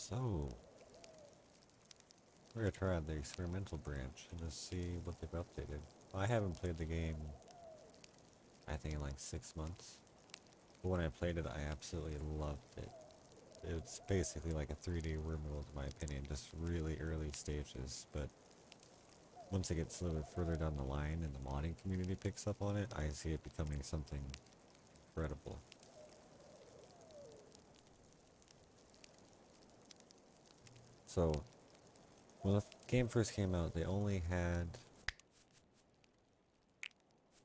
So, we're gonna try out the experimental branch and just see what they've updated. I haven't played the game, I think in like 6 months. But when I played it, I absolutely loved it. It's basically like a 3D world in my opinion, just really early stages. But once it gets a little bit further down the line and the modding community picks up on it, I see it becoming something incredible. So, when the game first came out, they only had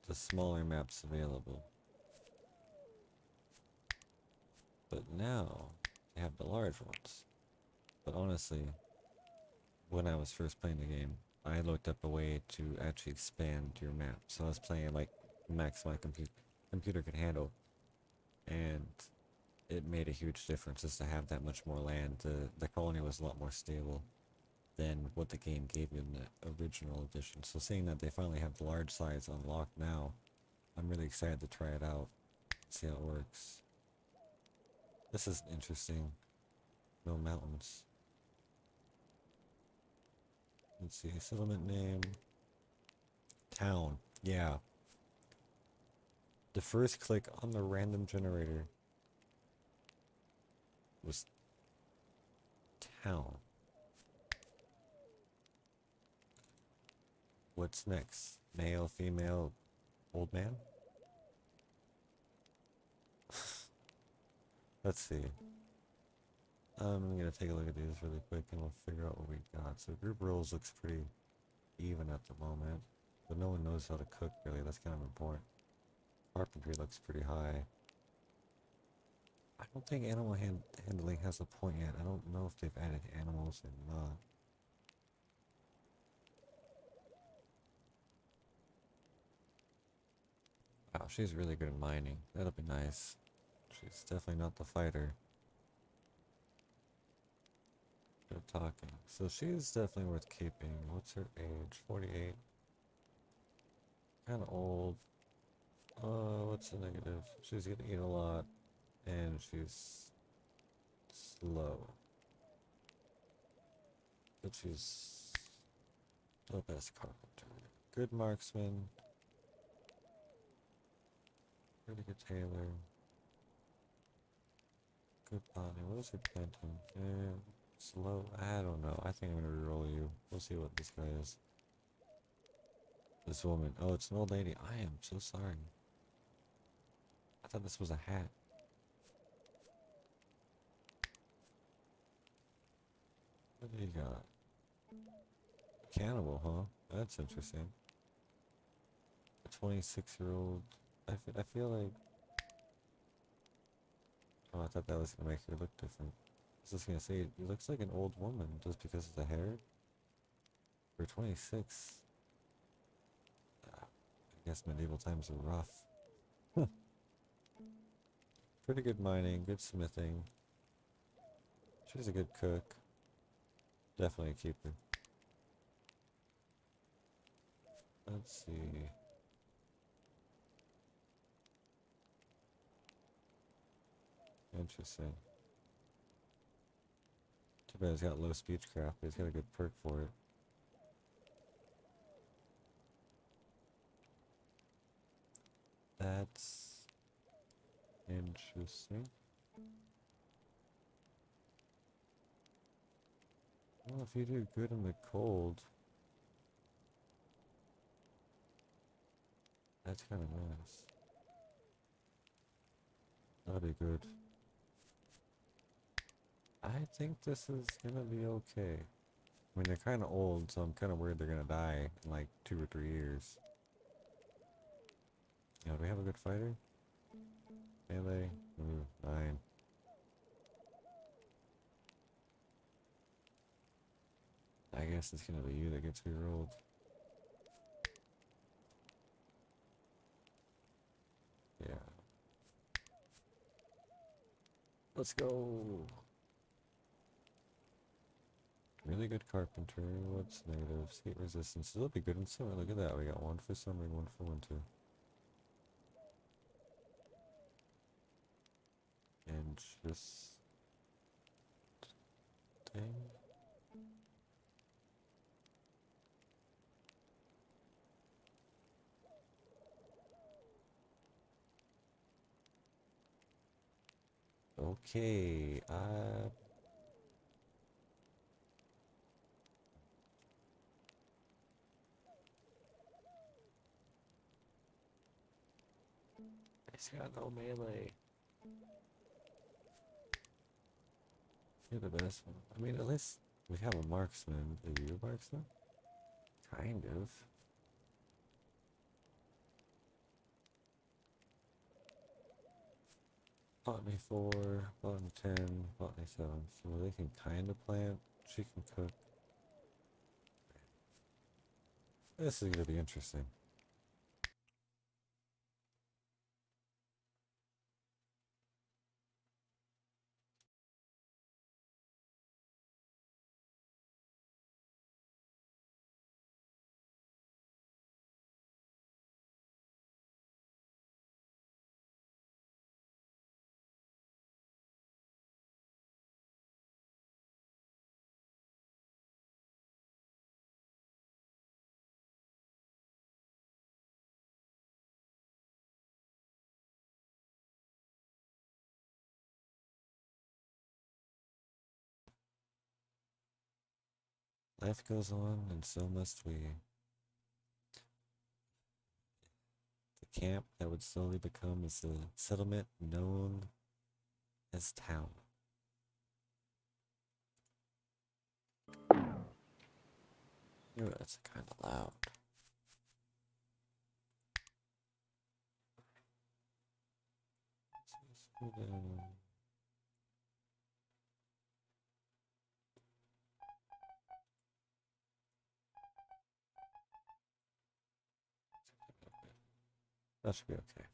the smaller maps available. But now, they have the large ones. But honestly, when I was first playing the game, I looked up a way to actually expand your map. So I was playing like max my computer could handle, and it made a huge difference just to have that much more land. The colony was a lot more stable than what the game gave you in the original edition. So seeing that they finally have the large size unlocked now, I'm really excited to try it out, see how it works. This is interesting. No mountains. Let's see, settlement name. Town. Yeah. The first click on the random generator was town. What's next? Male, female, old man? Let's see. I'm gonna take a look at these really quick and we'll figure out what we got. So group roles looks pretty even at the moment, but no one knows how to cook really. That's kind of important. Carpentry looks pretty high. I don't think animal handling has a point yet. I don't know if they've added animals or not. Wow, she's really good at mining. That'll be nice. She's definitely not the fighter. Good talking. So she's definitely worth keeping. What's her age? 48. Kind of old. What's the negative? She's gonna eat a lot, and she's slow. But she's the best carpenter. Good marksman. Pretty good tailor. Good body. What is her planting? Slow. I don't know. I think I'm gonna reroll you. We'll see what this guy is. This woman. Oh, it's an old lady. I am so sorry. I thought this was a hat. What do you got? Cannibal, huh? That's interesting. A 26-year-old. I feel like. Oh, I thought that was gonna make her look different. I was just gonna say, it looks like an old woman just because of the hair. For 26. I guess medieval times are rough. Pretty good mining, good smithing. She's a good cook. Definitely a keeper. Let's see. Interesting. Too bad he's got low speechcraft, but he's got a good perk for it. That's interesting. Well, if you do good in the cold, that's kind of nice. That'd be good. I think this is gonna be okay. I mean, they're kind of old, so I'm kind of worried they're gonna die in like 2 or 3 years. Yeah, do we have a good fighter? Melee? Ooh, 9. I guess it's gonna be you that gets rerolled. Yeah. Let's go! Really good carpenter. What's negatives? Heat resistance. It'll be good in summer. Look at that. We got one for summer and one for winter. And just Dang. Okay, he's got no melee. You're the best one. I mean, at least we have a marksman. Are you a marksman? Kind of. Botany 4, botany 10, botany 7. So they can kind of plant. She can cook. This is going to be interesting. Life goes on, and so must we. The camp that would slowly become is the settlement known as town. Ooh, that's kind of loud. That should be okay.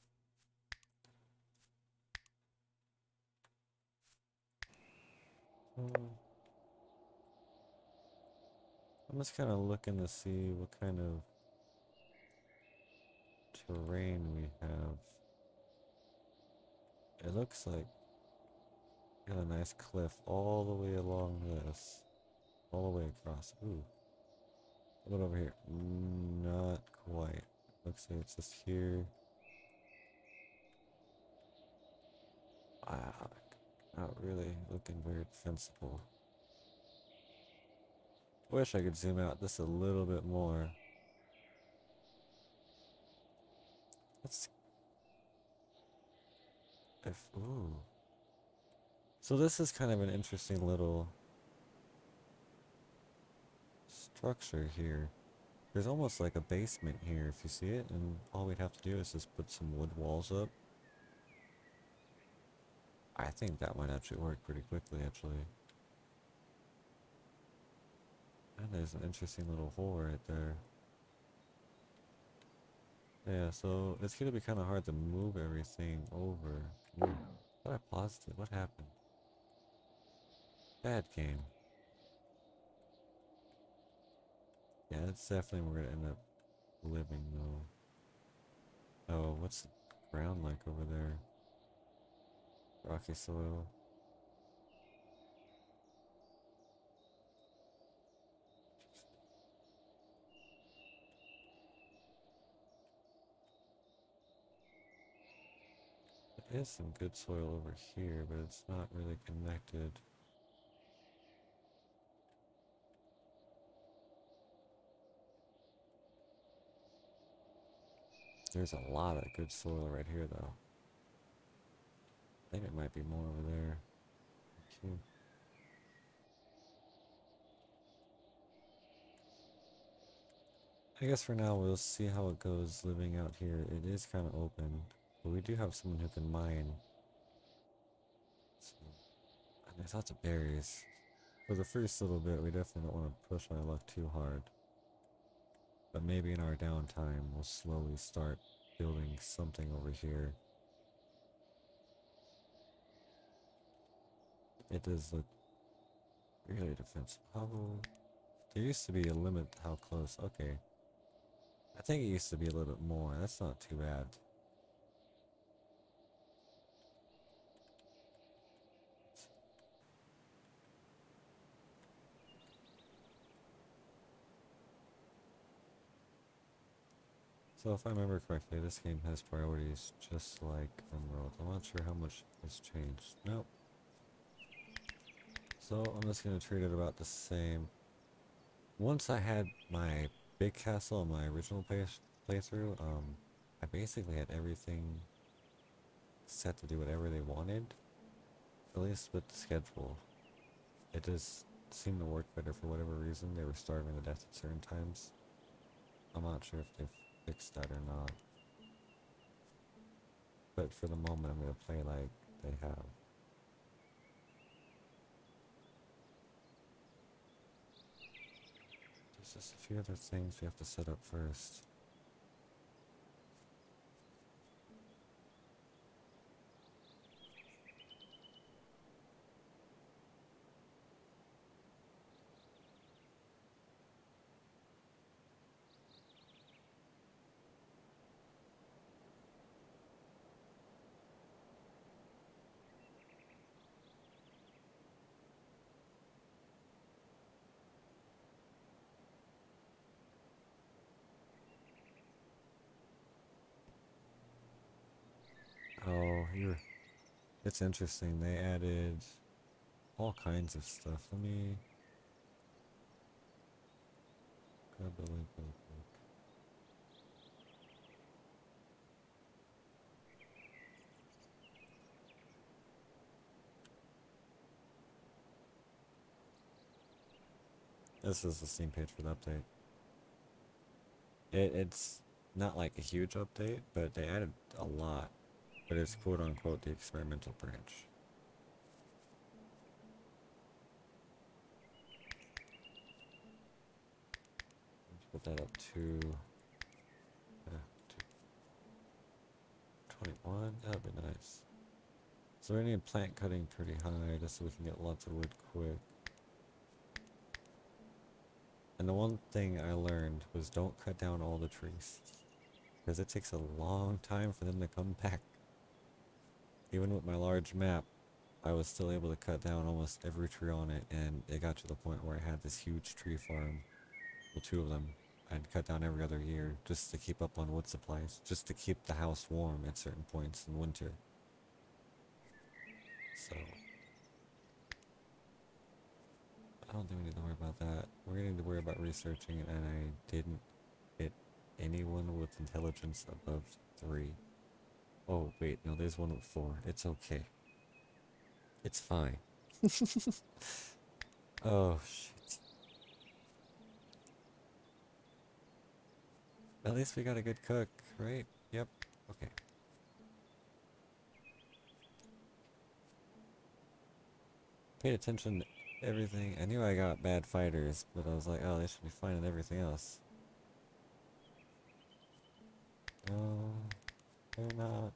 I'm just kind of looking to see what kind of terrain we have. It looks like we got a nice cliff all the way along this. All the way across. Ooh. What about over here? Not quite. Looks like it's just here. Wow. Not really looking very defensible. Wish I could zoom out just a little bit more. Let's. Ooh. So this is kind of an interesting little structure here. There's almost like a basement here if you see it, and all we'd have to do is just put some wood walls up. I think that might actually work pretty quickly, actually. And there's an interesting little hole right there. Yeah, so it's gonna be kind of hard to move everything over. Ooh, I thought I paused it. What happened? Bad game. Yeah, that's definitely where we're gonna end up living, though. Oh, what's the ground like over there? Rocky soil. There is some good soil over here, but it's not really connected. There's a lot of good soil right here, though. I think it might be more over there. Okay. I guess for now we'll see how it goes living out here. It is kind of open, but we do have someone who can mine. So, and there's lots of berries. For the first little bit, we definitely don't want to push our luck too hard. But maybe in our downtime, we'll slowly start building something over here. It does look really defensive. There used to be a limit to how close. Okay. I think it used to be a little bit more. That's not too bad. So if I remember correctly, this game has priorities just like Emerald. I'm not sure how much has changed. Nope. So I'm just gonna treat it about the same. Once I had my big castle in my original playthrough, I basically had everything set to do whatever they wanted. At least with the schedule. It just seemed to work better for whatever reason. They were starving to death at certain times. I'm not sure if they've fixed that or not. But for the moment, I'm going to play like they have. There's just a few other things we have to set up first. Oh, you're. It's interesting. They added all kinds of stuff. Let me grab the link real quick. This is the Steam page for the update. It's not like a huge update, but they added a lot. But it's quote unquote the experimental branch. Let's put that up to, to 21. That'd be nice. So we need plant cutting pretty high just so we can get lots of wood quick. And the one thing I learned was don't cut down all the trees. Because it takes a long time for them to come back. Even with my large map, I was still able to cut down almost every tree on it, and it got to the point where I had this huge tree farm. Well, two of them. I'd cut down every other year just to keep up on wood supplies, just to keep the house warm at certain points in winter. So, I don't think we need to worry about that. We're going to need to worry about researching, and I didn't hit anyone with intelligence above 3. Oh, wait, no, there's one with 4. It's okay. It's fine. Oh, shit. At least we got a good cook, right? Yep. Okay. Paid attention to everything. I knew I got bad fighters, but I was like, oh, they should be fine in everything else. No, they're not.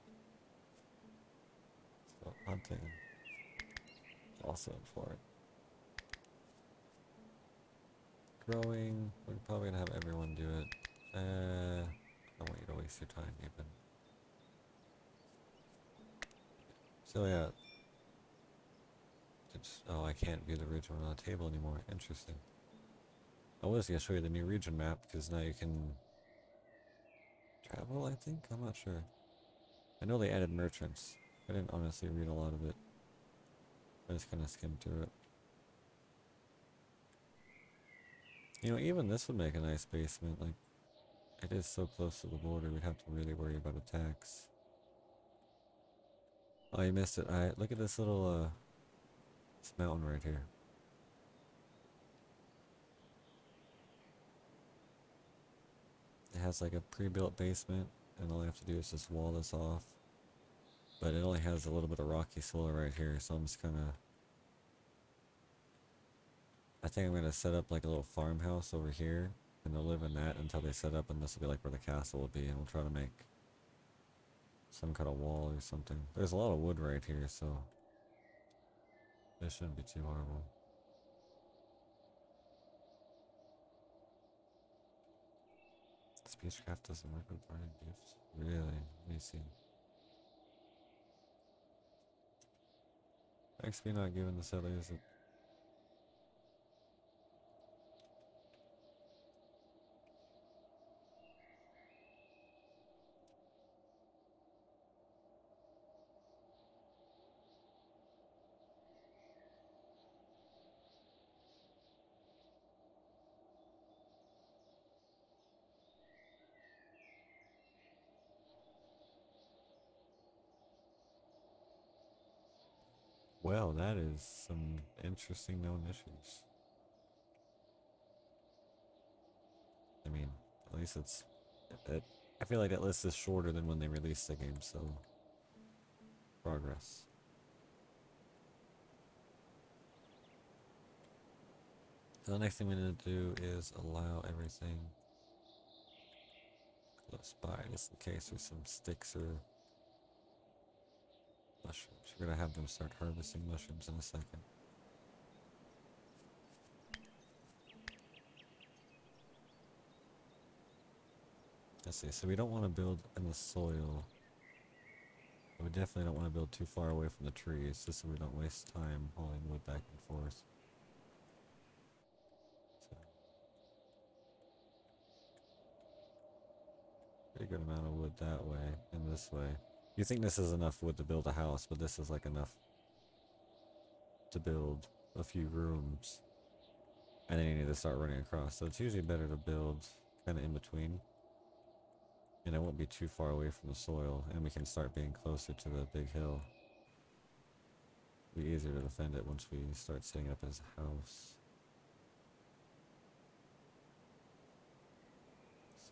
So hunting. Also important. Growing. We're probably gonna have everyone do it. I don't want you to waste your time even. So yeah. Oh, I can't view the region on the table anymore. Interesting. I was gonna show you the new region map because now you can travel, I think? I'm not sure. I know they added merchants. I didn't honestly read a lot of it. I just kind of skimmed through it. You know, even this would make a nice basement. Like, it is so close to the border, we'd have to really worry about attacks. Oh, you missed it. Alright, look at this little, this mountain right here. It has like a pre-built basement, and all I have to do is just wall this off. But it only has a little bit of rocky soil right here, so I'm just gonna... I think I'm gonna set up like a little farmhouse over here, and they'll live in that until they set up, and this will be like where the castle will be, and we'll try to make some kind of wall or something. There's a lot of wood right here, so this shouldn't be too horrible. Speechcraft doesn't work with party gifts. Really? Let me see. XP not given the settlers. Well, that is some interesting known issues. I mean, at least it's. It, I feel like that list is shorter than when they released the game, so. Progress. So the next thing we need to do is allow everything close by, just in case there's some sticks or mushrooms. We're gonna have them start harvesting mushrooms in a second. Let's see, so we don't want to build in the soil. We definitely don't want to build too far away from the trees, just so we don't waste time hauling wood back and forth. So, pretty good amount of wood that way, and this way. You think this is enough wood to build a house, but this is like enough to build a few rooms. And then you need to start running across. So it's usually better to build kind of in between. And it won't be too far away from the soil, and we can start being closer to the big hill. It'll be easier to defend it once we start setting up as a house.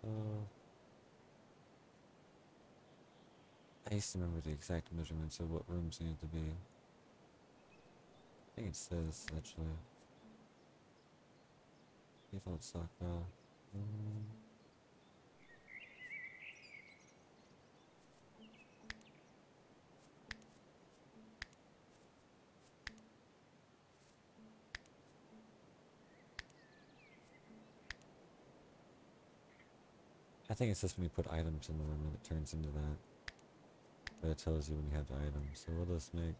So I used to remember the exact measurements of what rooms needed to be. I think it says actually. Default stockpile. I think it's just when you put items in the room and it turns into that. But it tells you when you have the items. So we'll just make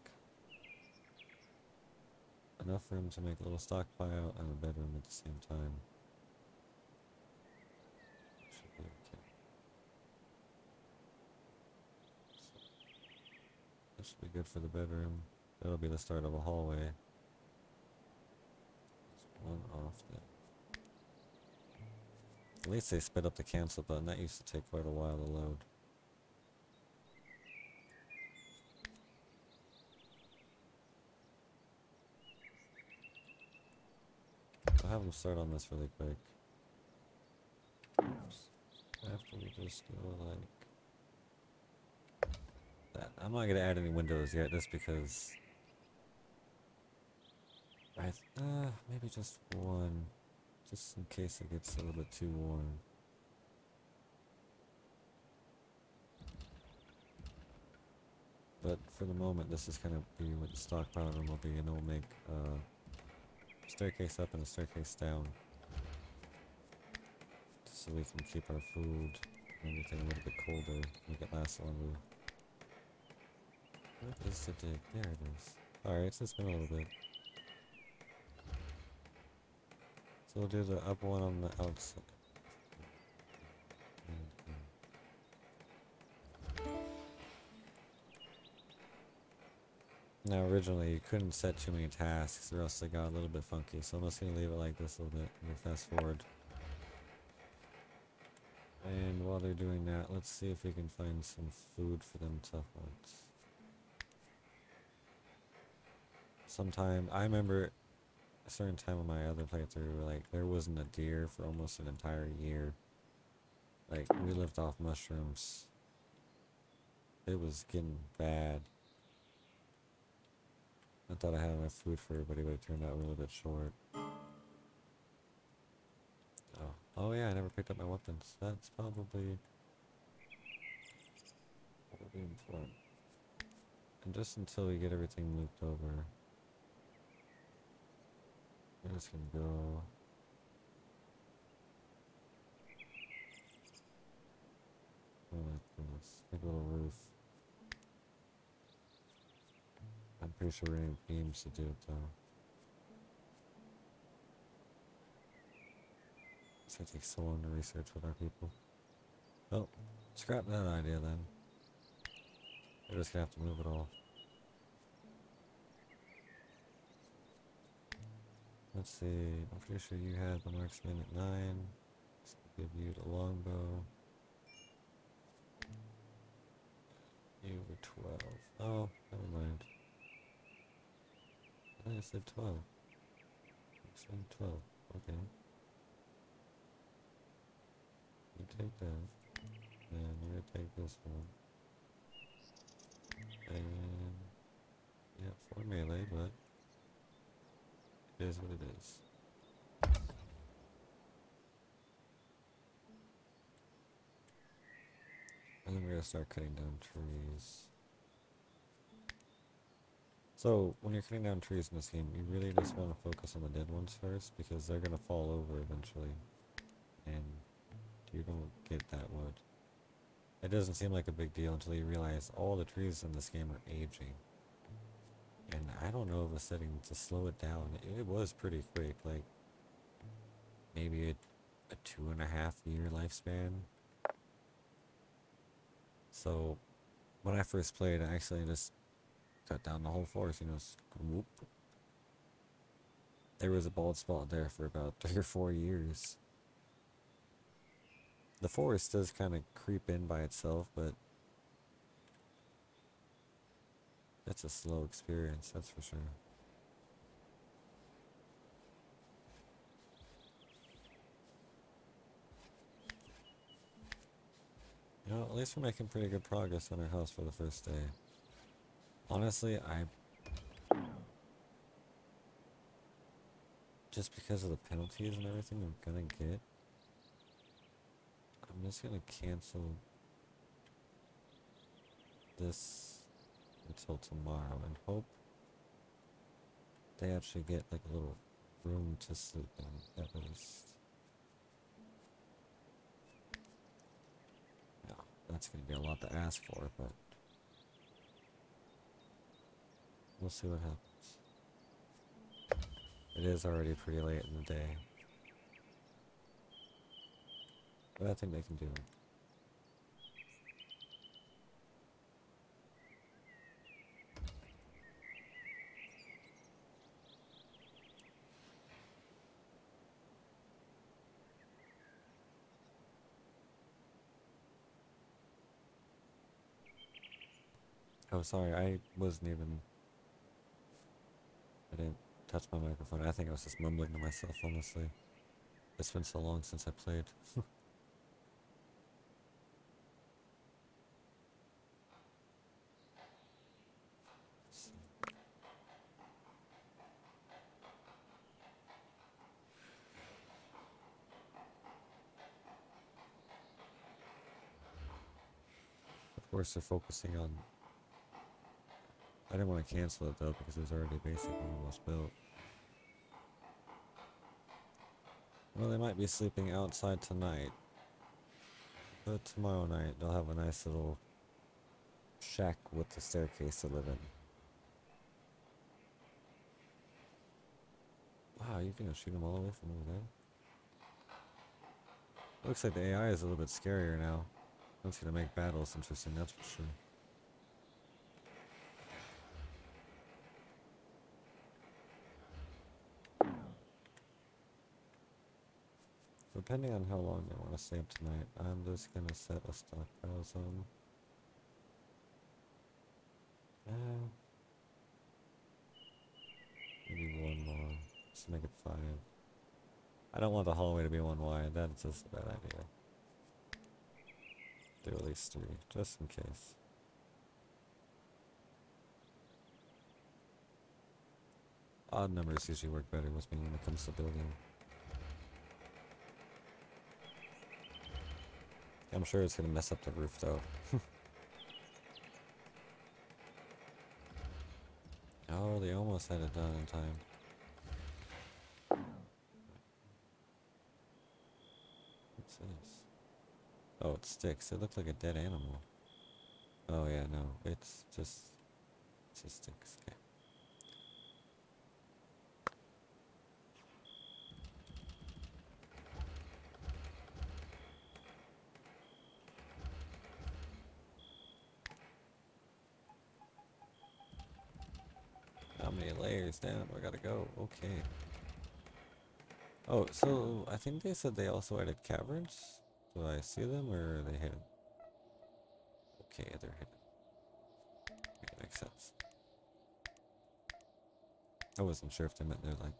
enough room to make a little stockpile and a bedroom at the same time. Should be okay. So this should be good for the bedroom. That'll be the start of a hallway. There's one off there. At least they sped up the cancel button. That used to take quite a while to load. I'll have them start on this really quick. After we just go like that. I'm not gonna add any windows yet, just because maybe just one, just in case it gets a little bit too warm. But for the moment, this is kind of be what the stockpile room will be, and then we'll make a staircase up and a staircase down, so we can keep our food and everything a little bit colder, make it last longer. What is the dig? There it is. Alright, it's been a little bit. So we'll do the up one on the outside. Now originally you couldn't set too many tasks or else they got a little bit funky, so I'm just going to leave it like this a little bit. We'll fast forward. And while they're doing that, let's see if we can find some food for them to hunt. Sometime, I remember a certain time on my other playthrough, like, there wasn't a deer for almost an entire year. Like, we lived off mushrooms. It was getting bad. I thought I had enough food for everybody, but it turned out a little bit short. Oh yeah, I never picked up my weapons. That's probably important. And just until we get everything moved over, we're just gonna go. Oh my goodness, make a little roof. I'm pretty sure we need beams to do it though. It's gonna take so long to research with our people. Oh, scrap that idea then. We're just gonna have to move it all. Let's see, I'm pretty sure you had the marksman at 9. Let's give you the longbow. You were 12. Oh, never mind. I said 12. I said 12. Okay. You take that. And you're gonna take this one. And yeah, 4 melee, but it is what it is. And then we're gonna start cutting down trees. So, when you're cutting down trees in this game, you really just want to focus on the dead ones first, because they're gonna fall over eventually. And you don't get that wood. It doesn't seem like a big deal until you realize all the trees in this game are aging. And I don't know of a setting to slow it down. It was pretty quick, like maybe a 2.5 year lifespan. So when I first played, I actually just cut down the whole forest, whoop. There was a bald spot there for about 3 or 4 years. The forest does kind of creep in by itself, but it's a slow experience, that's for sure. At least we're making pretty good progress on our house for the first day. Honestly, just because of the penalties and everything I'm gonna get, I'm just gonna cancel this until tomorrow and hope they actually get like a little room to sleep in at least. Yeah, that's gonna be a lot to ask for, but we'll see what happens. It is already pretty late in the day, but I think they can do it. Oh, sorry, I didn't touch my microphone. I think I was just mumbling to myself, honestly. It's been so long since I played. Of course, they're focusing on. I didn't want to cancel it though because it was already basically almost built. Well, they might be sleeping outside tonight, but tomorrow night they'll have a nice little shack with the staircase to live in. Wow, you can shoot them all the way from over there. Looks like the AI is a little bit scarier now. That's gonna make battles interesting, that's for sure. Depending on how long they want to stay up tonight, I'm just gonna set a stockpile zone. Maybe one more. Let's make it 5. I don't want the hallway to be one wide. That's just a bad idea. Do at least 3, just in case. Odd numbers usually work better with me when it comes to building. I'm sure it's gonna mess up the roof though. Oh, they almost had it done in time. What's this? Oh, it sticks. It looked like a dead animal. Oh yeah, no. It just sticks. Okay. How many layers down? I gotta go. Okay. Oh, so I think they said they also added caverns. Do I see them or are they hidden? Okay, they're hidden. Okay, makes sense. I wasn't sure if they meant they're like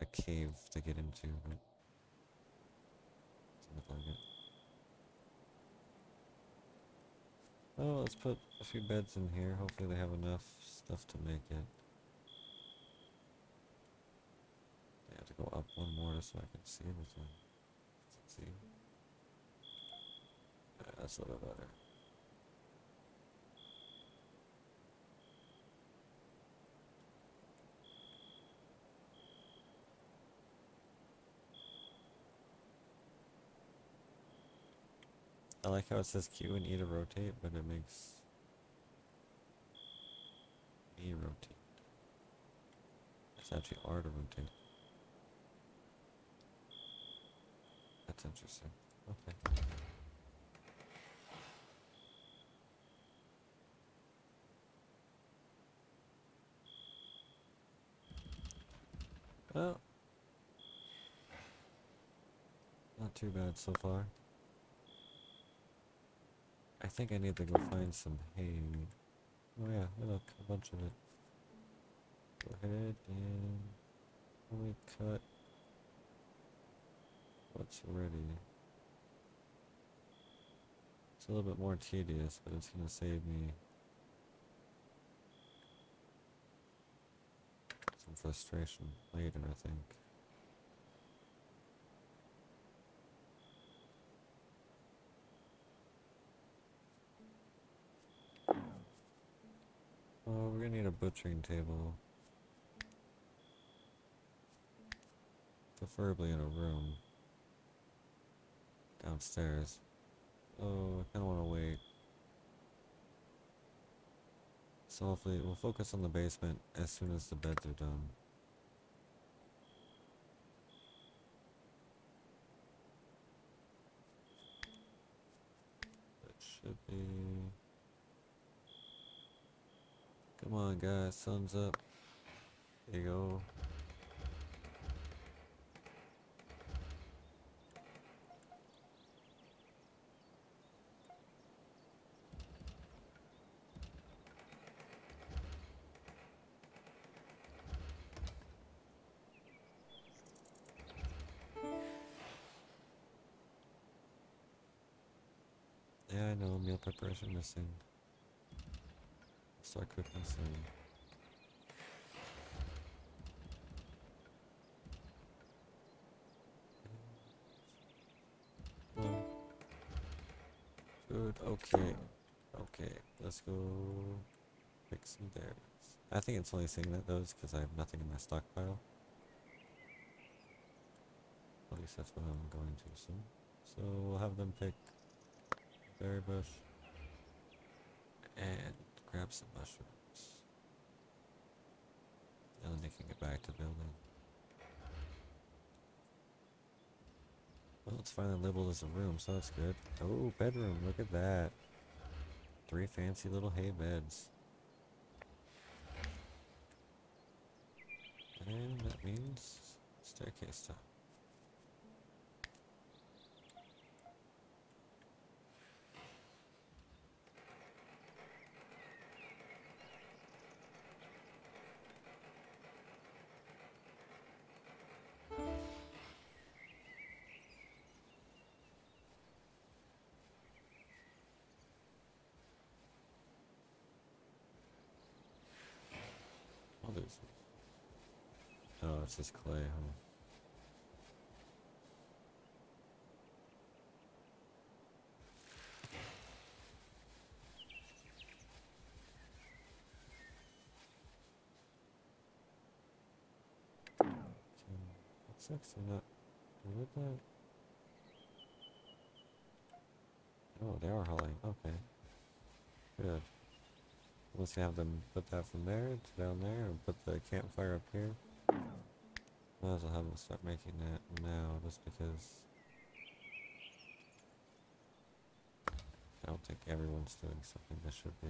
a cave to get into, but doesn't look like it. Oh, let's put a few beds in here. Hopefully they have enough stuff to make it. I have to go up one more so I can see everything. Let's see. That's a little better. I like how it says Q and E to rotate, but it makes me rotate. It's actually R to rotate. That's interesting. Okay. Well, not too bad so far. I think I need to go find some hay. Oh yeah, look, a bunch of it. Go ahead and only cut what's ready. It's a little bit more tedious, but it's gonna save me some frustration later, I think. Oh, we're gonna need a butchering table. Preferably in a room. Downstairs. Oh, I kinda wanna wait. So hopefully we'll focus on the basement as soon as the beds are done. That should be... Come on guys, sun's up. There you go. Yeah, I know, meal preparation missing. Start cooking soon. Well, food, okay. Okay, let's go pick some berries. I think it's only saying that those because I have nothing in my stockpile. At least that's what I'm going to soon. So we'll have them pick a berry bush and grab some mushrooms. And then they can get back to building. Well, it's finally labeled as a room, so that's good. Oh, bedroom, look at that. 3 fancy little hay beds. And that means staircase top. Oh, there's... Oh, it's just clay, huh? What's actually not... What the... Oh, they are hauling. Okay. Good. Let's have them put that from there to down there and put the campfire up here. Might as well have them start making that now just because I don't think everyone's doing something they should be.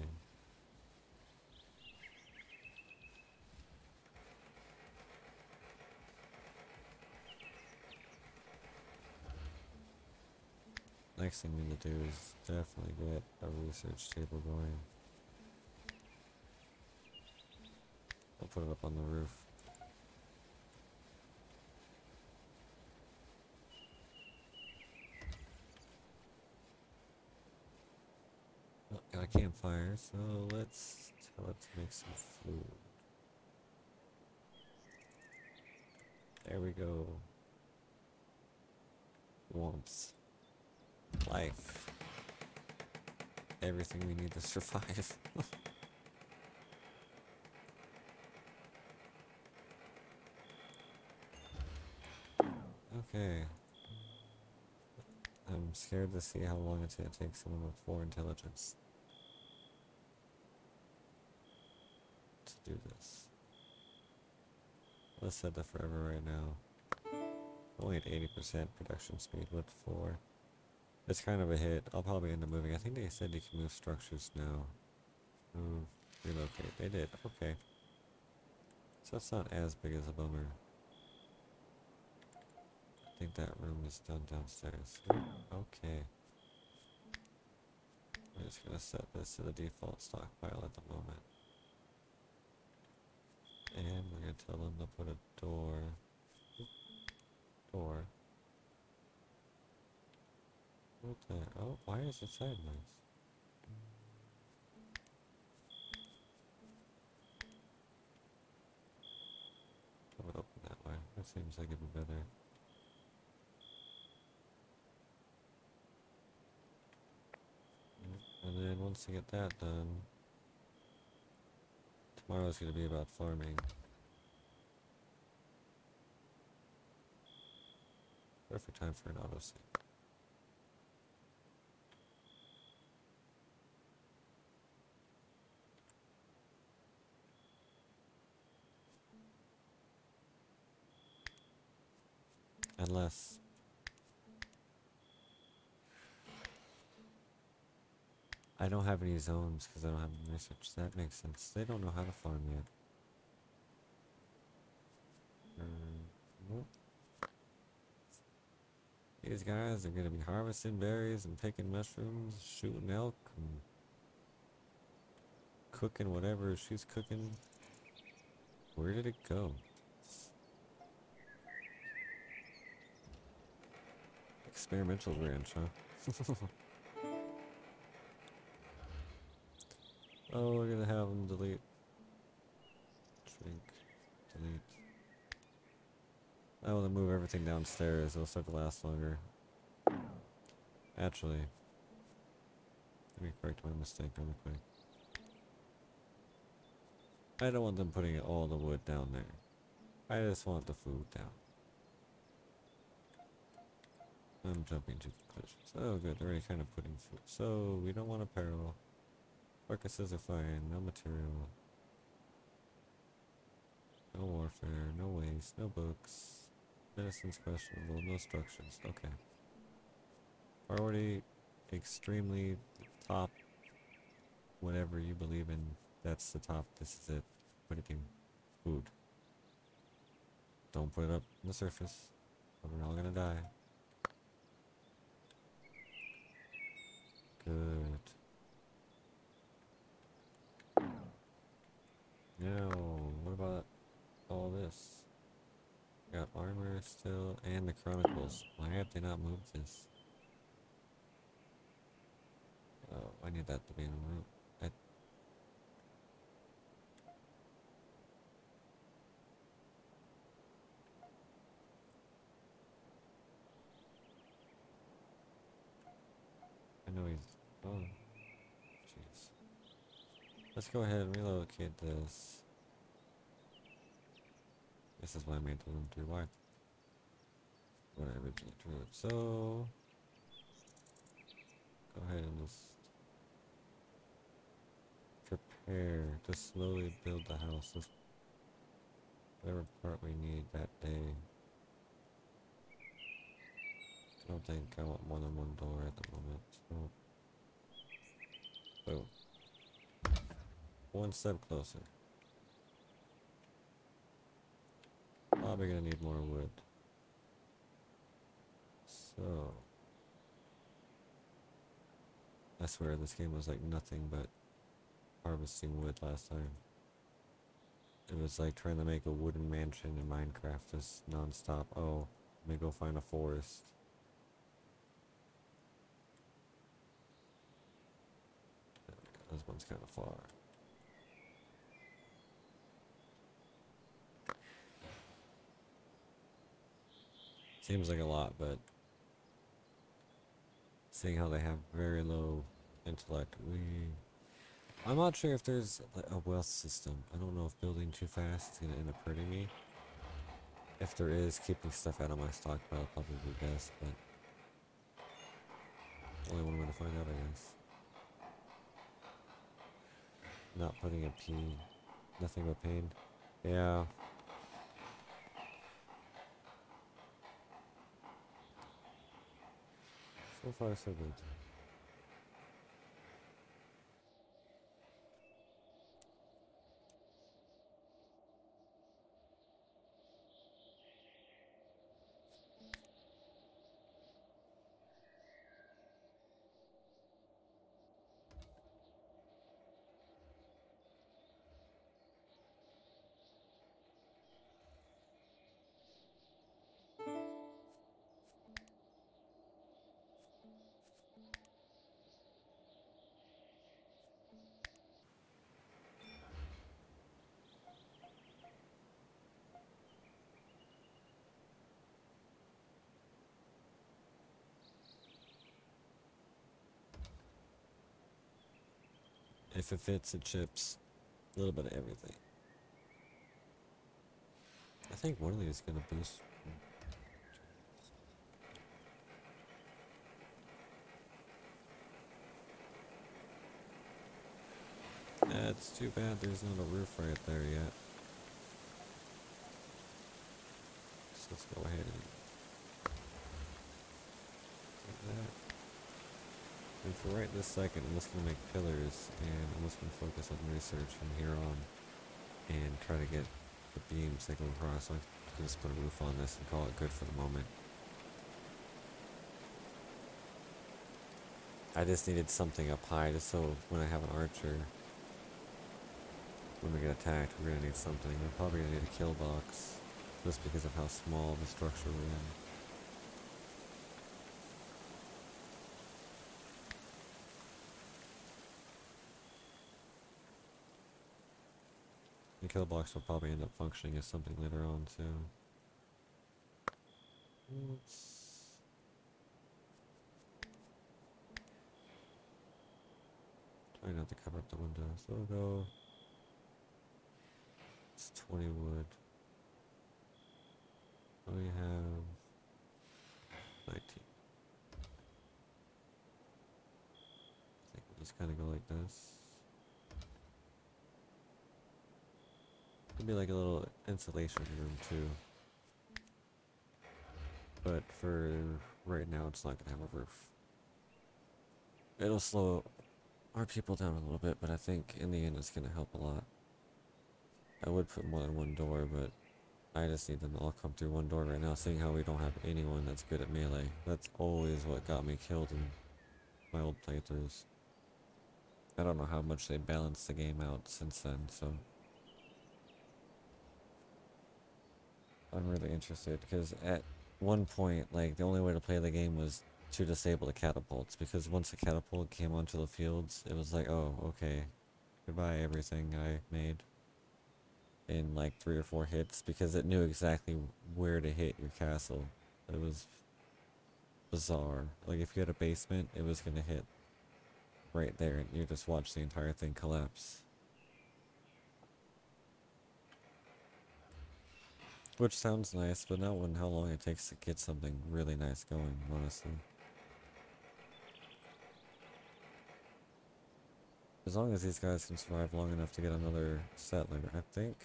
Next thing we need to do is definitely get a research table going. I'll put it up on the roof. campfire, so let's tell it to make some food. There we go. Warmth. Life. Everything we need to survive. Okay. I'm scared to see how long it's gonna take someone with 4 intelligence to do this. Let's set the forever right now. Only at 80% production speed with 4. It's kind of a hit. I'll probably end up moving. I think they said you can move structures now. Move, relocate. They did. Okay. So that's not as big as a bummer. I think that room is done downstairs. Okay. We're just gonna set this to the default stockpile at the moment. And we're gonna tell them to put a door. What the? Oh, why is it sideways? I would open that way. That seems like it'd be better. And then once I get that done, tomorrow's gonna be about farming. Perfect time for an autosave. Unless I don't have any zones because I don't have any research. That makes sense. They don't know how to farm yet. Nope. These guys are gonna be harvesting berries and picking mushrooms, shooting elk, and cooking whatever she's cooking. Where did it go? Experimental ranch, huh? Oh, we're gonna have them delete. Shrink. Delete. I want to move everything downstairs. It'll start to last longer. Actually, let me correct my mistake really quick. I don't want them putting all the wood down there. I just want the food down. I'm jumping to conclusions. Oh good, they're already kind of putting food. So, we don't want apparel. Carcasses are fine, no material. No warfare, no waste, no books. Medicine's questionable, no structures. Okay. Priority extremely top. Whatever you believe in, that's the top. This is it. Put it in food. Don't put it up on the surface. We're all gonna die. Good. Now, what about all this? Got armor still, and the chronicles. Why have they not moved this? Oh, I need that to be in the room. I know he's... Oh, jeez. Let's go ahead and relocate this. This is why I made the room 3 wide. What I originally drew it. So... Go ahead and just... Prepare to slowly build the house. This, whatever part we need that day. I don't think I want more than one door at the moment. So... Boom. One step closer. Probably gonna need more wood. So... I swear this game was like nothing but harvesting wood last time. It was like trying to make a wooden mansion in Minecraft just non-stop. Oh, let me go find a forest. There we go. This one's kind of far. Seems like a lot, but seeing how they have very low intellect, I'm not sure if there's a wealth system. I don't know if building too fast is going to end up hurting me. If there is, keeping stuff out of my stockpile probably be best, but only one way to find out, I guess. Not putting a P, nothing but pain. Yeah. So far, so good. If it fits, it chips. A little bit of everything. I think one of these is gonna boost. It's too bad there's not a roof right there yet. So let's go ahead and do that. And for right this second, I'm just gonna make pillars, and I'm just gonna focus on research from here on, and try to get the beams that go across. So I can just put a roof on this and call it good for the moment. I just needed something up high, just so when I have an archer, when we get attacked, we're gonna need something. We're probably gonna need a kill box, just because of how small the structure we're in. The kill box will probably end up functioning as something later on too. Let's try not to cover up the window. So we'll go. It's 20 wood. We have 19. I think we'll just kind of go like this. Could be like a little insulation room too. But for right now, it's not gonna have a roof. It'll slow our people down a little bit, but I think in the end it's gonna help a lot. I would put more than one door, but I just need them to all come through one door right now, seeing how we don't have anyone that's good at melee. That's always what got me killed in my old playthroughs. I don't know how much they balanced the game out since then, so I'm really interested, because at one point, like, the only way to play the game was to disable the catapults, because once the catapult came onto the fields, it was like, oh, okay, goodbye everything I made in like 3 or 4 hits, because it knew exactly where to hit your castle. It was bizarre. Like, if you had a basement, it was gonna hit right there, and you just watch the entire thing collapse. Which sounds nice, but not when how long it takes to get something really nice going, honestly. As long as these guys can survive long enough to get another settler, I think.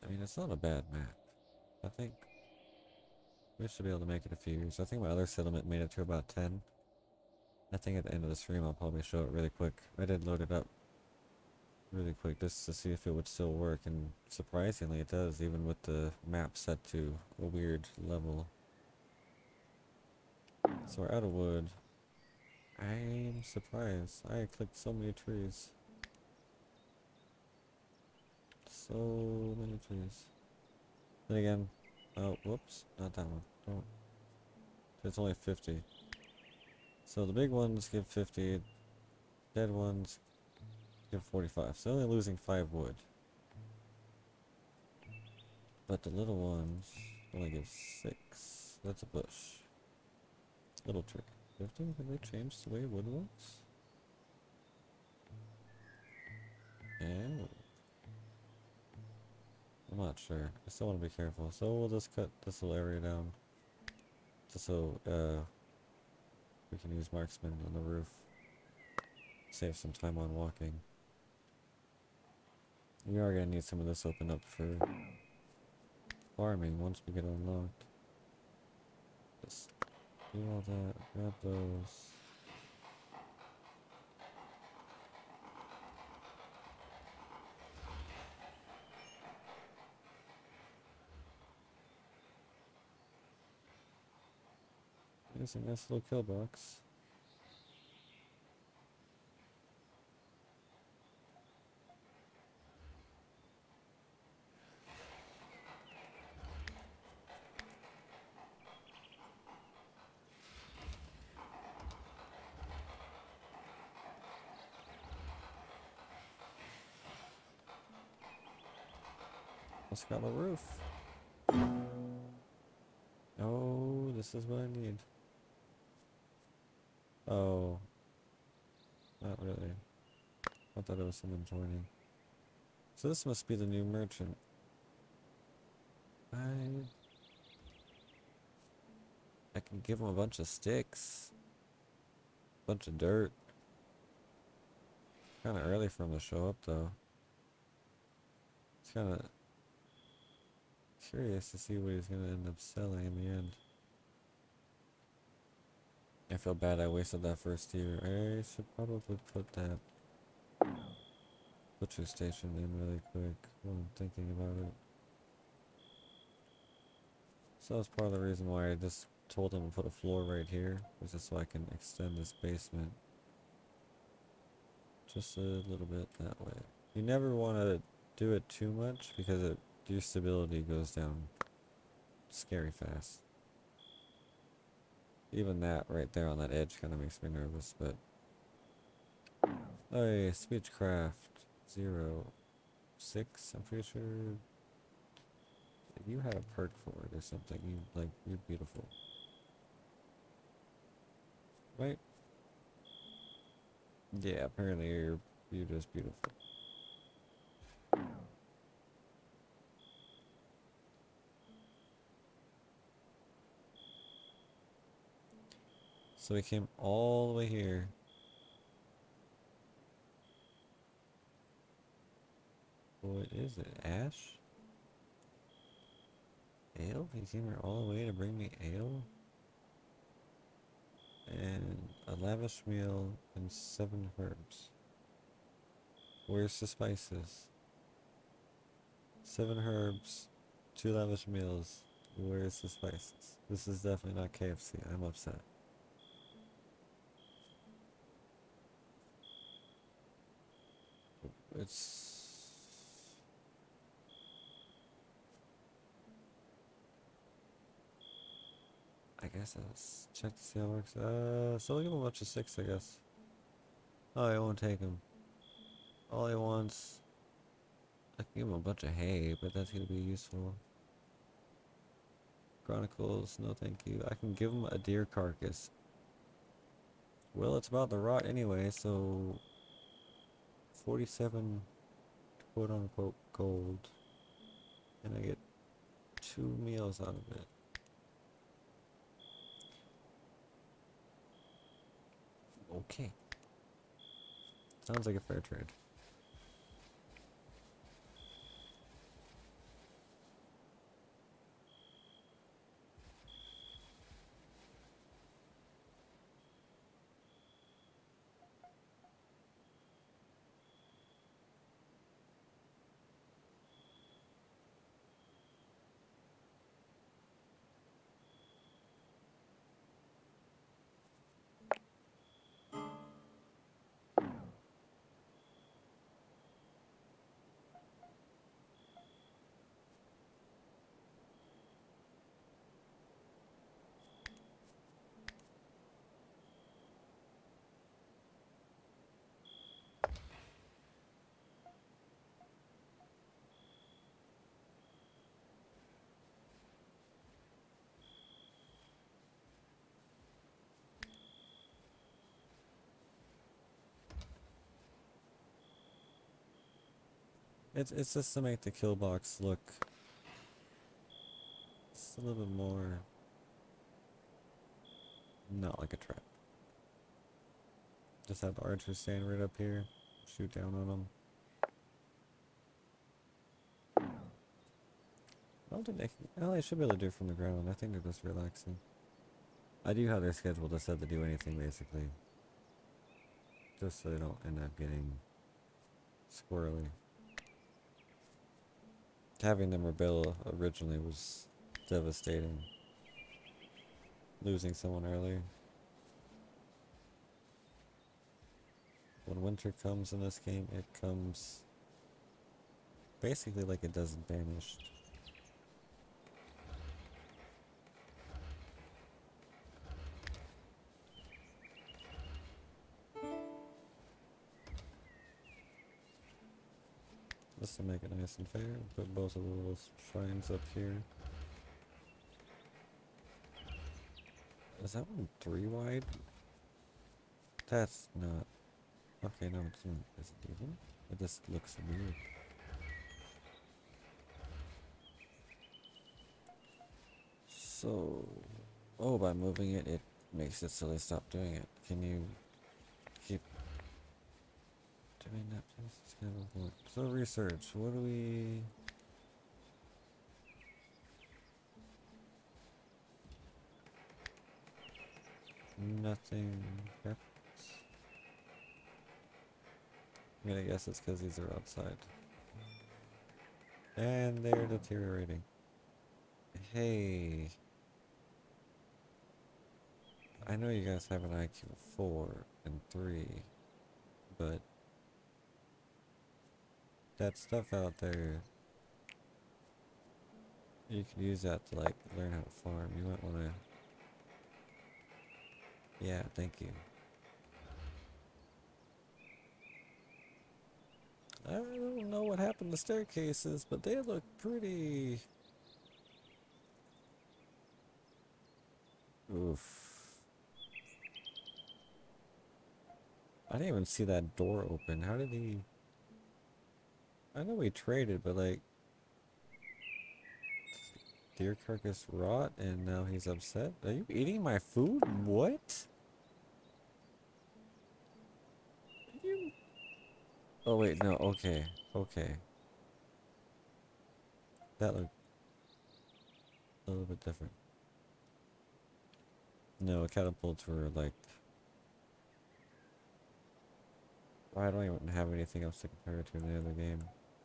I mean, it's not a bad map. I think we should be able to make it a few years. I think my other settlement made it to about 10. I think at the end of the stream I'll probably show it really quick. I did load it up really quick just to see if it would still work, and surprisingly it does, even with the map set to a weird level. So we're out of wood. I'm surprised. I clicked so many trees. So many trees. Then again, oh, whoops, not that one. Don't. It's only 50. So the big ones give 50, dead ones give 45. So only losing 5 wood. But the little ones only give 6. That's a bush. Little tree. 50? Have they changed the way wood looks? Yeah. I'm not sure. I still want to be careful. So we'll just cut this little area down. Just so we can use marksman on the roof. Save some time on walking. We are going to need some of this open up for farming once we get unlocked. Just do all that. Grab those. There's a nice little kill box. Let's got the roof. Oh, this is what I need. Oh. Not really. I thought it was someone joining. So this must be the new merchant. I can give him a bunch of sticks. Bunch of dirt. Kinda early for him to show up though. It's kinda curious to see what he's gonna end up selling in the end. I feel bad I wasted that first tier. I should probably put that butcher station in really quick while I'm thinking about it. So that's part of the reason why I just told him to put a floor right here, was just so I can extend this basement just a little bit that way. You never want to do it too much because your stability goes down scary fast. Even that right there on that edge kind of makes me nervous, but... Hey, Speechcraft 06, I'm pretty sure you had a perk for it or something. You're beautiful. Right? Yeah, apparently you're just beautiful. So we came all the way here. What is it? Ash? Ale? He came here all the way to bring me ale? And a lavish meal and 7 herbs. Where's the spices? 7 herbs, 2 lavish meals. Where's the spices? This is definitely not KFC. I'm upset. It's... I guess let's check to see how it works. So I'll give him a bunch of 6, I guess. Oh, I won't take him. All he wants... I can give him a bunch of hay, but that's gonna be useful. Chronicles, no thank you. I can give him a deer carcass. Well, it's about to rot anyway, so... 47 quote-unquote gold. And I get 2 meals out of it. Okay. Sounds like a fair trade. It's just to make the kill box look just a little bit more not like a trap. Just have the archers stand right up here, shoot down on them. I don't think they can. Well, they should be able to do it from the ground. I think they're just relaxing. I do have their schedule to set to do anything basically, just so they don't end up getting squirrely. Having them rebel originally was devastating. Losing someone early. When winter comes in this game, it comes basically like it does in Banished. Just to make it nice and fair, put both of the little shrines up here. Is that one 3 wide? That's not. Okay, no, it's not. Is it even? It just looks weird. So, oh, by moving it, it makes it so they stop doing it. Can you keep doing that, please? It's kind of important. So research, what do we... Nothing happens. I'm gonna guess it's because these are outside. And they're deteriorating. Hey. I know you guys have an IQ of 4 and 3, but that stuff out there, you could use that to like learn how to farm. You might want to... Yeah, thank you. I don't know what happened to staircases, but they look pretty... Oof. I didn't even see that door open. How did he... I know we traded, but like... Deer carcass rot and now he's upset? Are you eating my food? What? You... Oh wait, no, okay. Okay. That looked a little bit different. No, catapults were like... I don't even have anything else to compare it to in the other game.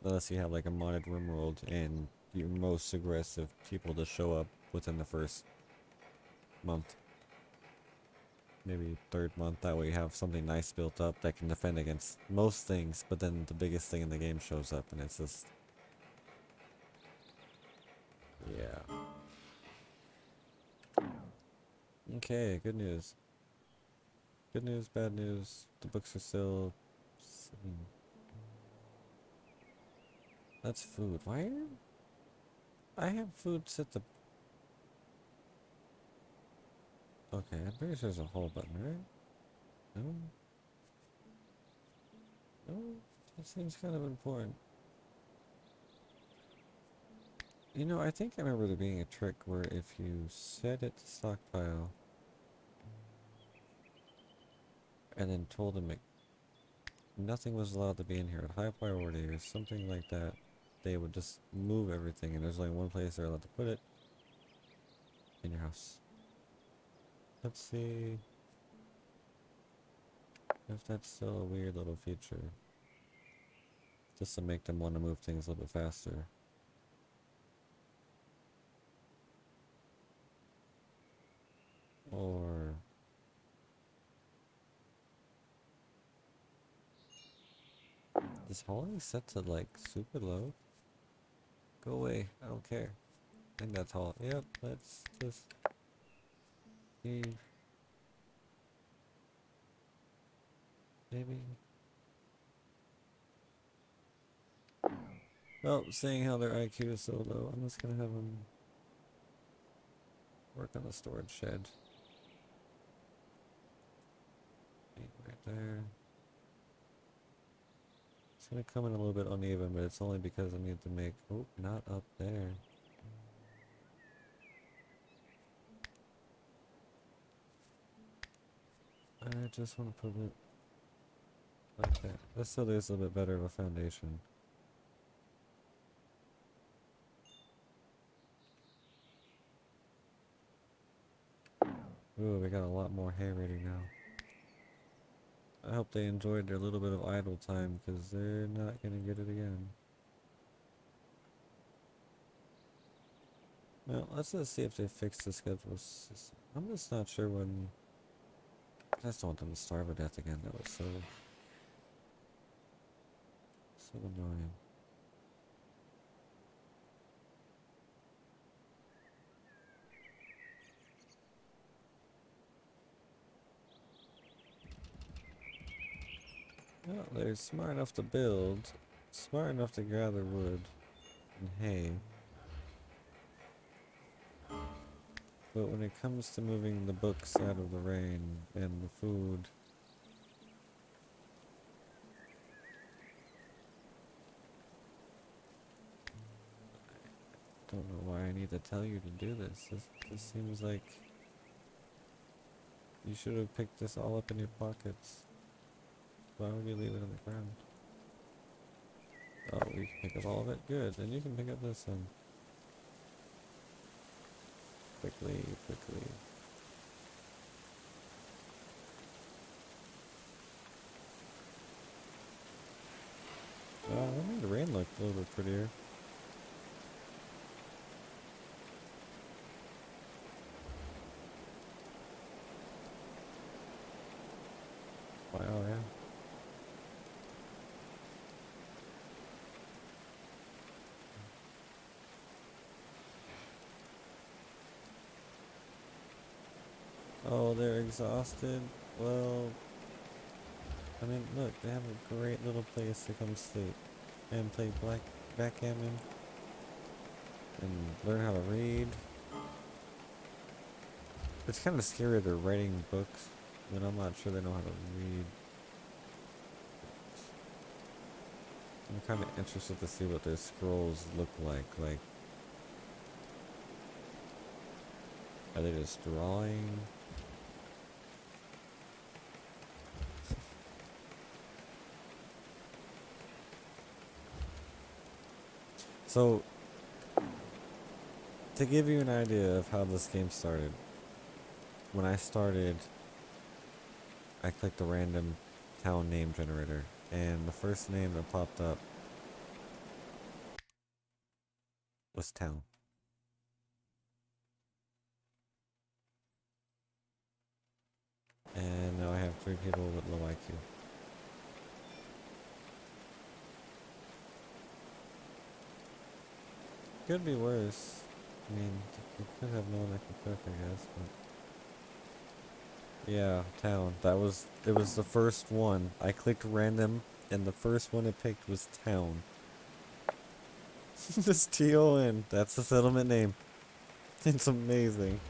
Unless you have like a modded RimWorld and your most aggressive people to show up within the first month. Maybe third month, that way you have something nice built up that can defend against most things, but then the biggest thing in the game shows up and it's just... Yeah. Okay, good news. Good news, bad news. The books are still... sitting. That's food. Why are... I have food set the... Okay, I'm pretty sure there's a whole button, right? No? No? That seems kind of important. You know, I think I remember there being a trick where if you set it to stockpile and then told them it, nothing was allowed to be in here at high priority or something like that, they would just move everything and there's only one place they're allowed to put it, in your house. Let's see if that's still a weird little feature. Just to make them want to move things a little bit faster. Or... Is hauling set to like super low? Go away, I don't care. I think that's all. Yep, let's just leave. Maybe. Well, seeing how their IQ is so low, I'm just gonna have them work on the storage shed. Right there. It's gonna come in a little bit uneven, but it's only because I need to make... Oh, not up there. I just want to put it like that. This still is a little bit better of a foundation. Ooh, we got a lot more hay ready now. I hope they enjoyed their little bit of idle time, because they're not gonna get it again. Well, let's just see if they fix the schedule system. I'm just not sure when... I just don't want them to starve to death again. That was so annoying. Well, they're smart enough to build, smart enough to gather wood and hay. But when it comes to moving the books out of the rain and the food, I don't know why I need to tell you to do this. This seems like you should have picked this all up in your pockets. Why would you leave it on the ground? Oh, we can pick up all of it? Good, then you can pick up this one. Quickly, quickly. That made the rain look a little bit prettier. Wow, yeah. Oh, they're exhausted? Well, I mean, look, they have a great little place to come sleep and play backgammon and learn how to read. It's kind of scary they're writing books, but I'm not sure they know how to read. I'm kind of interested to see what their scrolls look like. Like, are they just drawing? So, to give you an idea of how this game started, when I started, I clicked a random town name generator, and the first name that popped up was town. And now I have 3 people with low IQ. Could be worse. I mean, you could have no one that could cook, I guess, but... Yeah, town. It was the first one. I clicked random, and the first one it picked was town. This TON. That's the settlement name. It's amazing.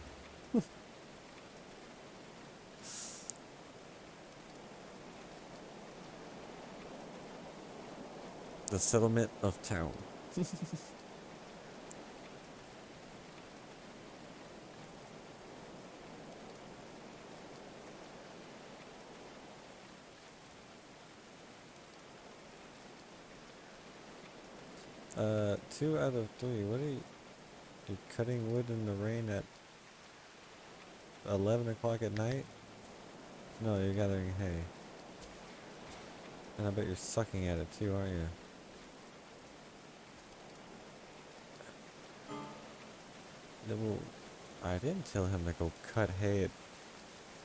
The settlement of town. 2 out of 3. What are you cutting wood in the rain at 11 o'clock at night? No, you're gathering hay. And I bet you're sucking at it too, aren't you? Well, I didn't tell him to go cut hay at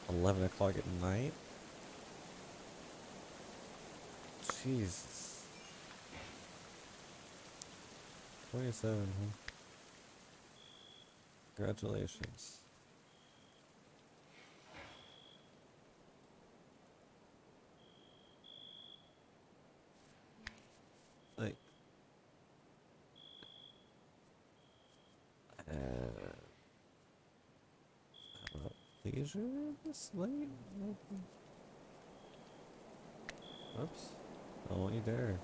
11 o'clock at night. Jesus. 27, huh? Congratulations. Like, leisure this late? Oops. Don't you dare.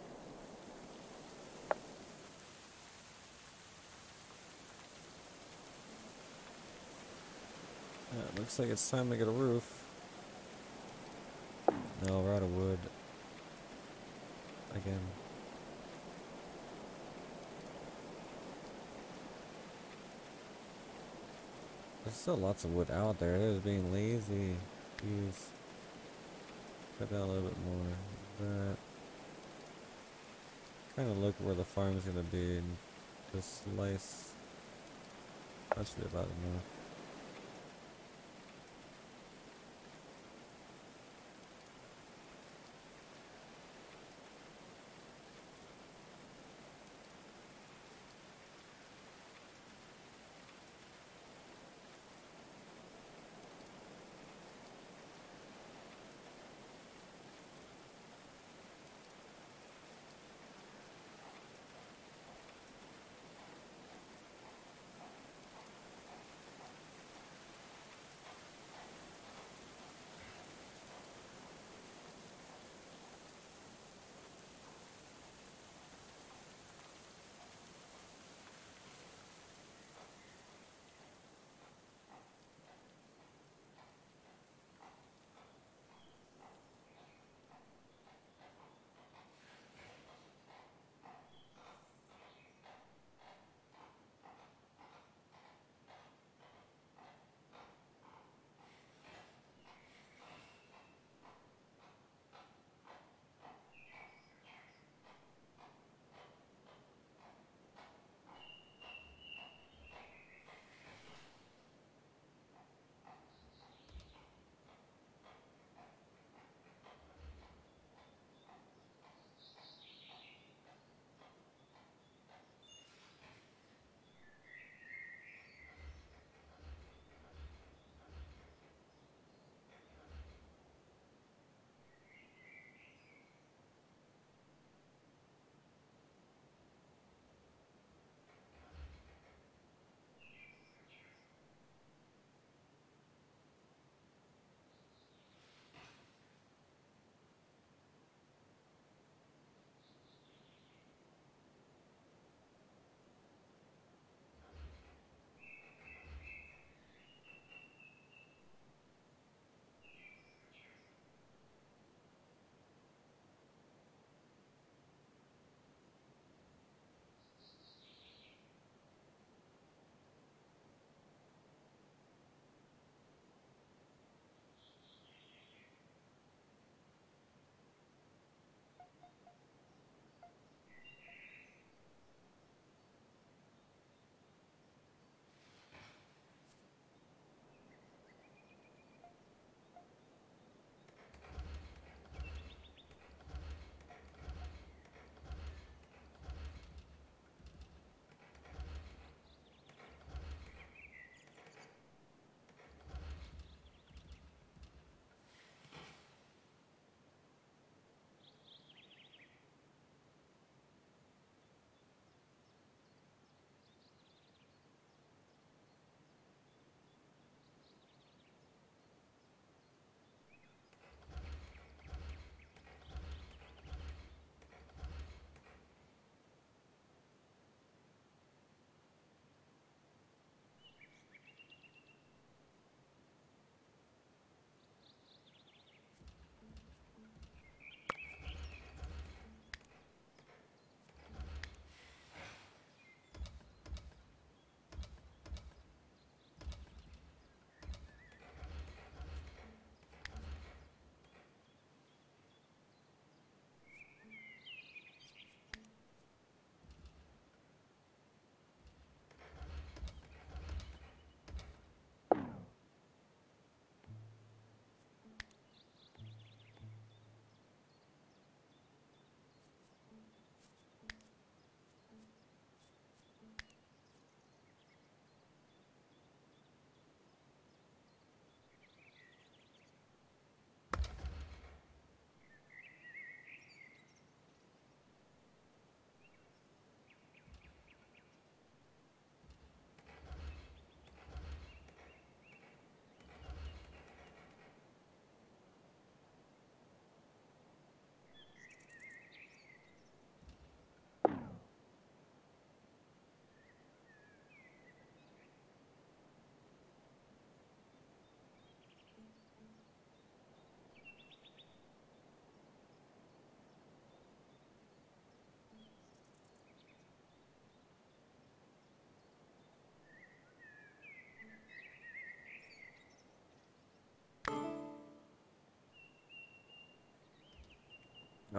looks like it's time to get a roof. No, we're out of wood. Again. There's still lots of wood out there. They're just being lazy. Jeez. Cut down a little bit more. That. Kind of look where the farm's gonna be and just slice. That should be about enough.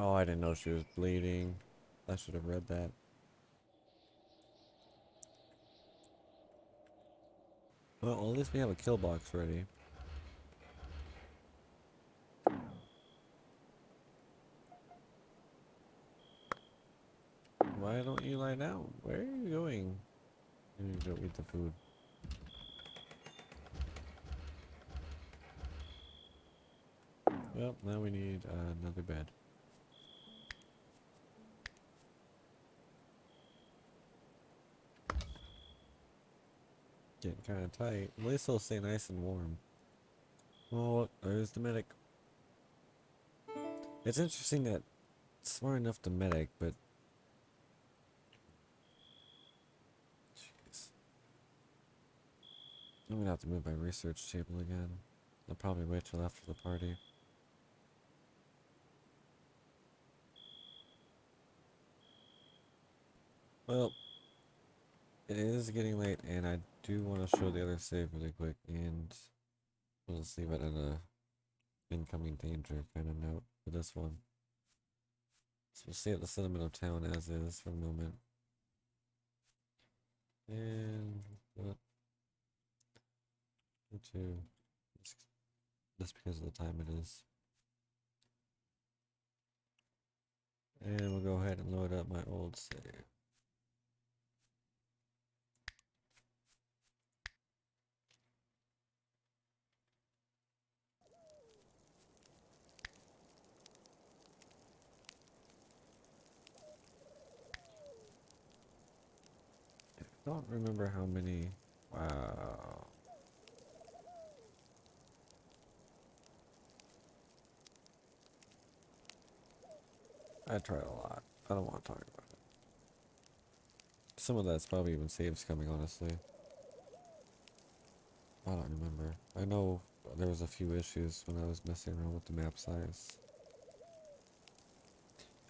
Oh, I didn't know she was bleeding. I should have read that. Well, at least we have a kill box ready. Why don't you lie down? Where are you going? You need to go eat the food. Well, now we need another bed. Getting kind of tight. At least it'll stay nice and warm. Oh, look, there's the medic. It's interesting that smart enough to medic, but jeez. I'm gonna have to move my research table again. I'll probably wait till after the party. Well, it is getting late, and I do want to show the other save really quick, and we'll just leave it at a incoming danger kind of note for this one. So we'll stay at the settlement of town as is for the moment. And to just because of the time it is. And we'll go ahead and load up my old save. I don't remember how many. Wow. I tried a lot. I don't want to talk about it. Some of that's probably even saves coming, honestly. I don't remember. I know there was a few issues when I was messing around with the map size.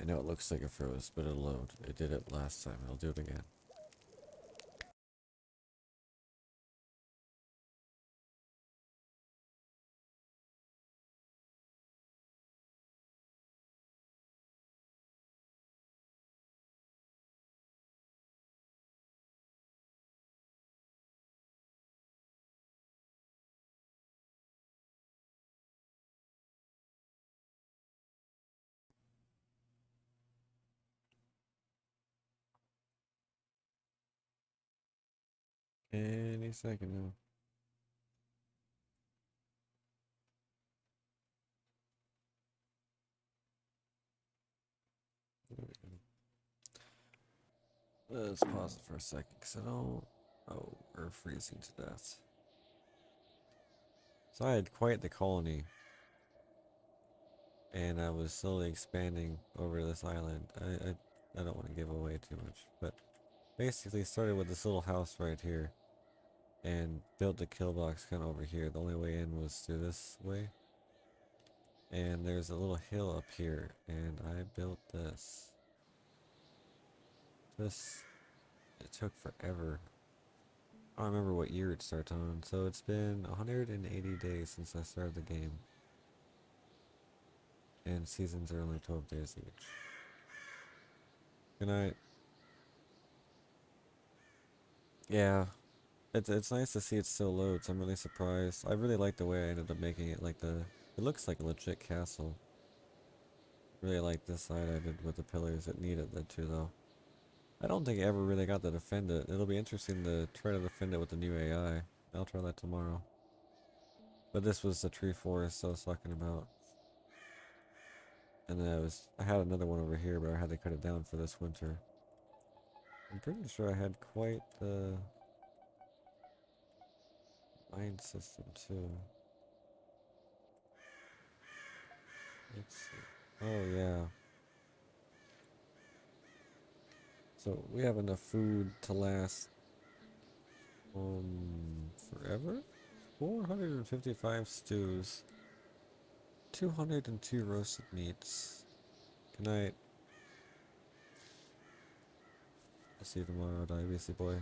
I know it looks like it froze, but it'll load. It did it last time. It'll do it again. Any second now. Let's pause it for a second, because I don't... Oh, we're freezing to death. So I had quite the colony, and I was slowly expanding over this island. I don't want to give away too much, but basically started with this little house right here, and built the kill box kind of over here. The only way in was through this way, and there's a little hill up here, and I built this. It took forever. I don't remember what year it started on, so it's been 180 days since I started the game. And seasons are only 12 days each. Good night. Yeah, it's nice to see it still loads. I'm really surprised. I really like the way I ended up making it. Like it looks like a legit castle. Really like this side I did with the pillars. It needed that too, though. I don't think I ever really got to defend it. It'll be interesting to try to defend it with the new AI. I'll try that tomorrow. But this was the tree forest I was talking about. And then I had another one over here, but I had to cut it down for this winter. I'm pretty sure I had quite the mine system too. Let's see. Oh yeah. So we have enough food to last forever? 455 stews. 202 roasted meats. Good night. I'll see you tomorrow, Diabetes Boy.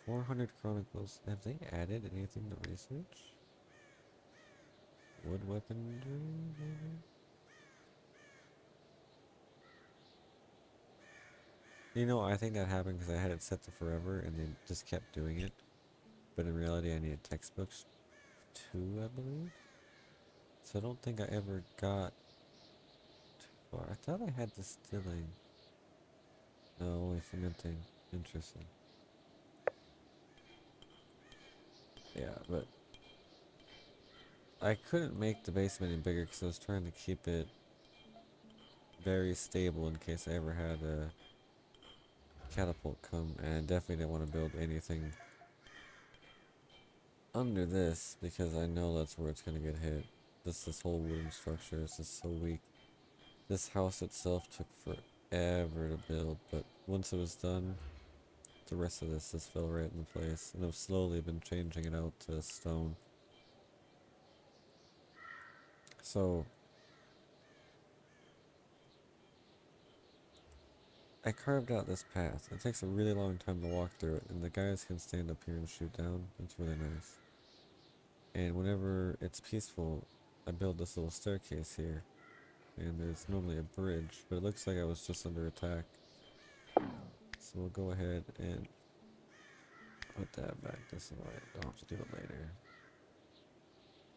400 chronicles. Have they added anything to research? wood weaponry, maybe? You know, I think that happened because I had it set to forever and they just kept doing it. But in reality, I needed textbooks too, I believe. So I don't think I ever got too far. I thought I had distilling. No, only fermenting. Interesting. Yeah, but I couldn't make the basement any bigger because I was trying to keep it very stable in case I ever had a catapult come, and I definitely didn't want to build anything under this because I know that's where it's gonna get hit. This whole wooden structure is just so weak. This house itself took forever to build, but once it was done, the rest of this just fell right into place, and I've slowly been changing it out to stone. So I carved out this path. It takes a really long time to walk through it, and the guys can stand up here and shoot down. It's really nice. And whenever it's peaceful, I build this little staircase here, and there's normally a bridge, but it looks like I was just under attack. So we'll go ahead and put that back this way. Don't have to do it later.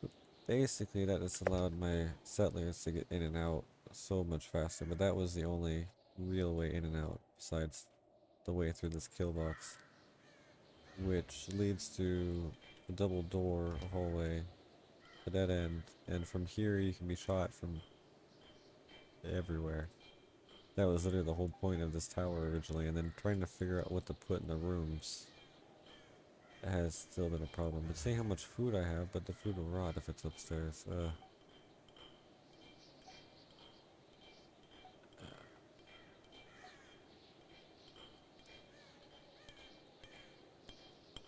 But basically, that just allowed my settlers to get in and out so much faster, but that was the only real way in and out, besides the way through this kill box, which leads to a double door hallway, a dead end, and from here you can be shot from everywhere. That was literally the whole point of this tower originally, and then trying to figure out what to put in the rooms has still been a problem. But seeing how much food I have, but the food will rot if it's upstairs.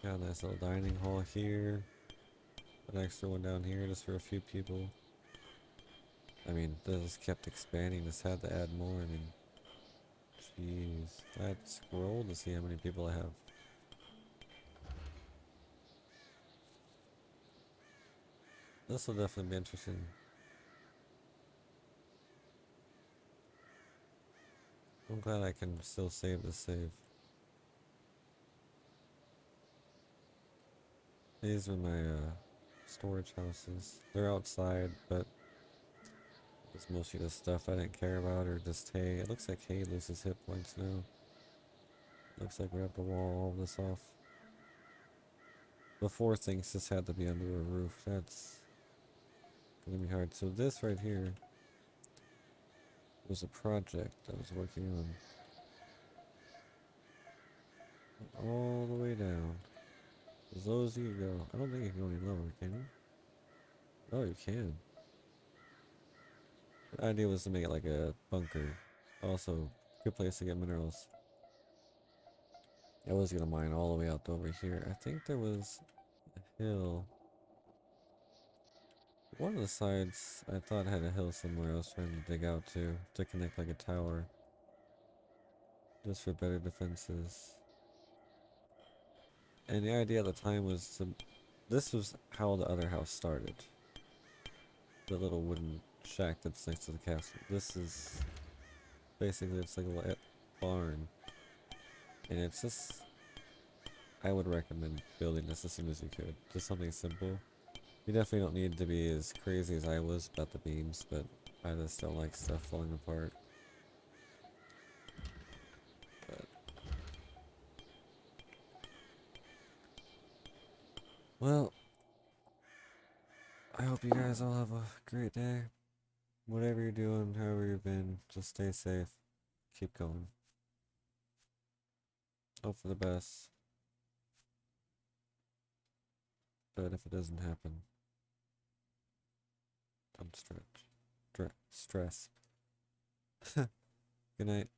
Got a nice little dining hall here. An extra one down here just for a few people. I mean, this just kept expanding. Just had to add more. I mean, jeez. I'd scroll to see how many people I have. This will definitely be interesting. I'm glad I can still save the save. These are my storage houses. They're outside, but it's mostly the stuff I didn't care about or just hay. It looks like hay loses hit points now. Looks like we have to wall all this off. Before things just had to be under a roof. That's gonna be hard. So this right here was a project I was working on. All the way down. As low as you can go. I don't think you can go any lower, can you? Oh, you can. The idea was to make it like a bunker. Also, good place to get minerals. I was gonna mine all the way out to over here. I think there was a hill. One of the sides I thought had a hill somewhere I was trying to dig out to connect like a tower. Just for better defenses. And the idea at the time was to... This was how the other house started. The little wooden shack that's next to the castle. This is... Basically, it's like a little barn. And it's just... I would recommend building this as soon as you could. Just something simple. You definitely don't need to be as crazy as I was about the beams, but I just don't like stuff falling apart. But, well, I hope you guys all have a great day. Whatever you're doing, however you've been, just stay safe. Keep going. Hope for the best. But if it doesn't happen, don't stress. Good night.